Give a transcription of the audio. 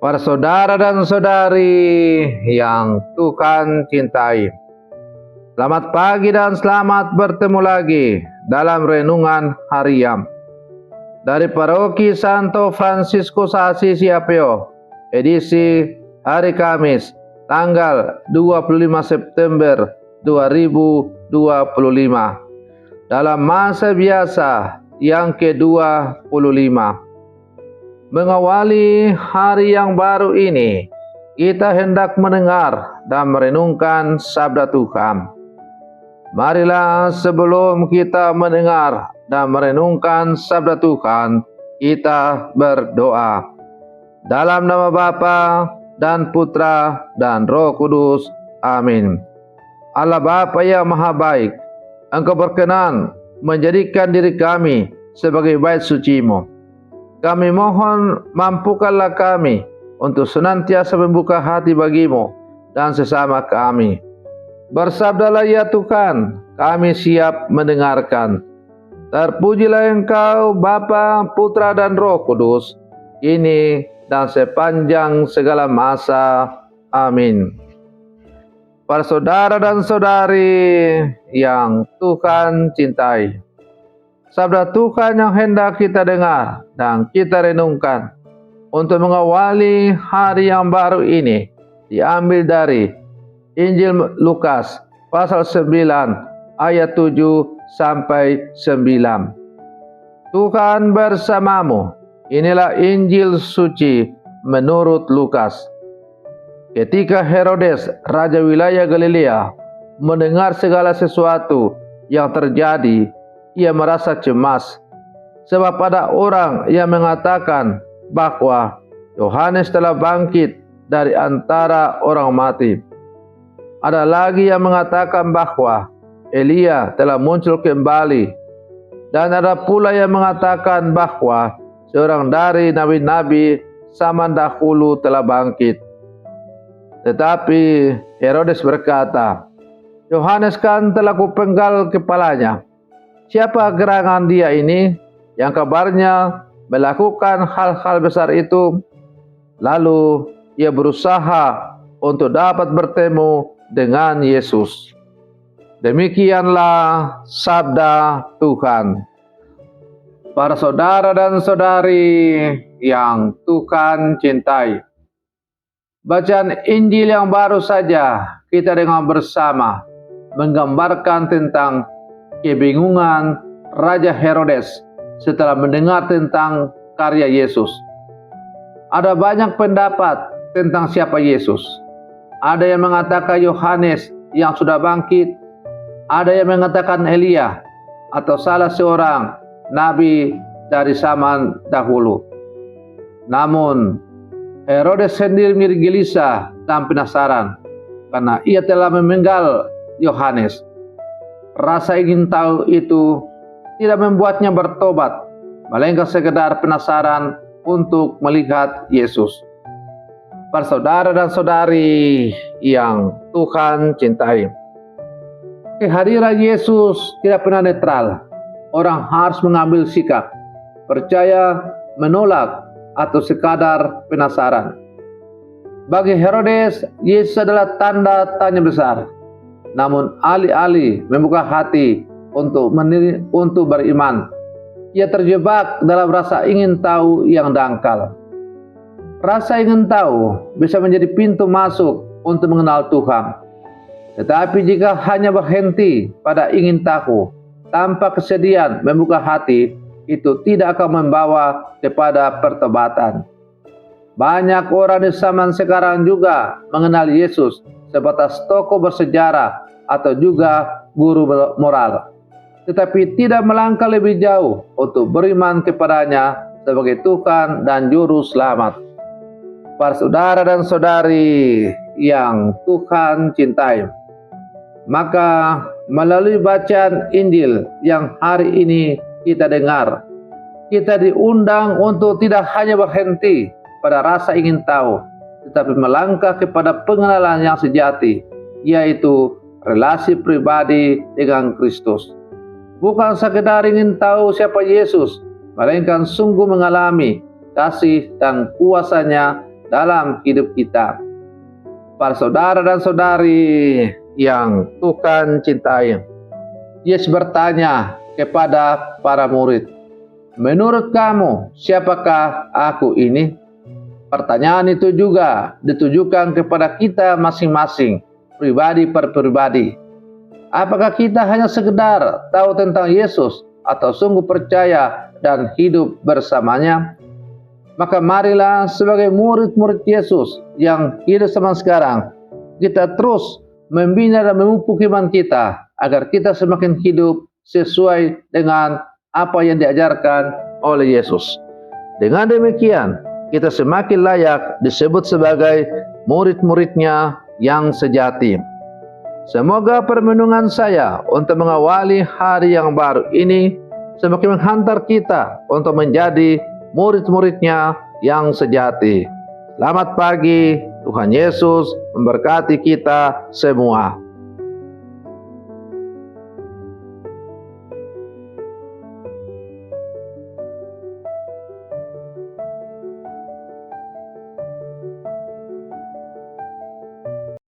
Para saudara dan saudari yang Tuhan cintai, selamat pagi dan selamat bertemu lagi dalam renungan harian dari Paroki Santo Fransiskus Assisi Apeo, edisi hari Kamis, tanggal 25 September 2025, dalam masa biasa yang ke-25. Mengawali hari yang baru ini, kita hendak mendengar dan merenungkan sabda Tuhan. Marilah sebelum kita mendengar dan merenungkan sabda Tuhan, kita berdoa. Dalam nama Bapa dan Putra dan Roh Kudus. Amin. Allah Bapa yang Maha Baik, Engkau berkenan menjadikan diri kami sebagai bait suci-Mu. Kami mohon mampukanlah kami untuk senantiasa membuka hati bagi-Mu dan sesama kami. Bersabdalah ya Tuhan, kami siap mendengarkan. Terpujilah Engkau Bapa, Putra dan Roh Kudus, kini dan sepanjang segala masa. Amin. Para saudara dan saudari yang Tuhan cintai, sabda Tuhan yang hendak kita dengar dan kita renungkan untuk mengawali hari yang baru ini diambil dari Injil Lukas pasal 9 ayat 7 sampai 9. Tuhan bersamamu. Inilah Injil suci menurut Lukas. Ketika Herodes, raja wilayah Galilea, mendengar segala sesuatu yang terjadi, ia merasa cemas, sebab ada orang yang mengatakan bahwa Yohanes telah bangkit dari antara orang mati. Ada lagi yang mengatakan bahwa Elia telah muncul kembali, dan ada pula yang mengatakan bahwa seorang dari nabi-nabi zaman dahulu telah bangkit. Tetapi Herodes berkata, Yohanes kan telah kupenggal kepalanya. Siapa gerangan dia ini yang kabarnya melakukan hal-hal besar itu? Lalu ia berusaha untuk dapat bertemu dengan Yesus. Demikianlah sabda Tuhan. Para saudara dan saudari yang Tuhan cintai, bacaan Injil yang baru saja kita dengar bersama menggambarkan tentang kebingungan Raja Herodes setelah mendengar tentang karya Yesus. Ada banyak pendapat tentang siapa Yesus. Ada yang mengatakan Yohanes yang sudah bangkit, ada yang mengatakan Elia atau salah seorang nabi dari zaman dahulu. Namun Herodes sendiri menjadi gelisah dan penasaran karena ia telah memenggal Yohanes. Rasa ingin tahu itu tidak membuatnya bertobat, melainkan sekedar penasaran untuk melihat Yesus. Para saudara dan saudari yang Tuhan cintai, kehadiran Yesus tidak pernah netral. Orang harus mengambil sikap, percaya, menolak, atau sekadar penasaran. Bagi Herodes, Yesus adalah tanda tanya besar. Namun alih-alih membuka hati untuk beriman, ia terjebak dalam rasa ingin tahu yang dangkal. Rasa ingin tahu bisa menjadi pintu masuk untuk mengenal Tuhan. Tetapi jika hanya berhenti pada ingin tahu, tanpa kesediaan membuka hati, itu tidak akan membawa kepada pertobatan. Banyak orang di zaman sekarang juga mengenal Yesus sebatas tokoh bersejarah atau juga guru moral, tetapi tidak melangkah lebih jauh untuk beriman kepadanya sebagai Tuhan dan Juru Selamat. Para saudara dan saudari yang Tuhan cintai, maka melalui bacaan Injil yang hari ini kita dengar, kita diundang untuk tidak hanya berhenti pada rasa ingin tahu, tetapi melangkah kepada pengenalan yang sejati, yaitu relasi pribadi dengan Kristus. Bukan sekedar ingin tahu siapa Yesus, melainkan sungguh mengalami kasih dan kuasa-Nya dalam hidup kita. Para saudara dan saudari yang Tuhan cintai, Yesus bertanya kepada para murid, "Menurut kamu, siapakah aku ini?" Pertanyaan itu juga ditujukan kepada kita masing-masing, pribadi per pribadi. Apakah kita hanya sekedar tahu tentang Yesus atau sungguh percaya dan hidup bersamanya? Maka marilah sebagai murid-murid Yesus yang hidup zaman sekarang, kita terus membina dan memupuk iman kita agar kita semakin hidup sesuai dengan apa yang diajarkan oleh Yesus. Dengan demikian, kita semakin layak disebut sebagai murid-muridnya yang sejati. Semoga permenungan saya untuk mengawali hari yang baru ini semakin menghantar kita untuk menjadi murid-muridnya yang sejati. Selamat pagi, Tuhan Yesus memberkati kita semua.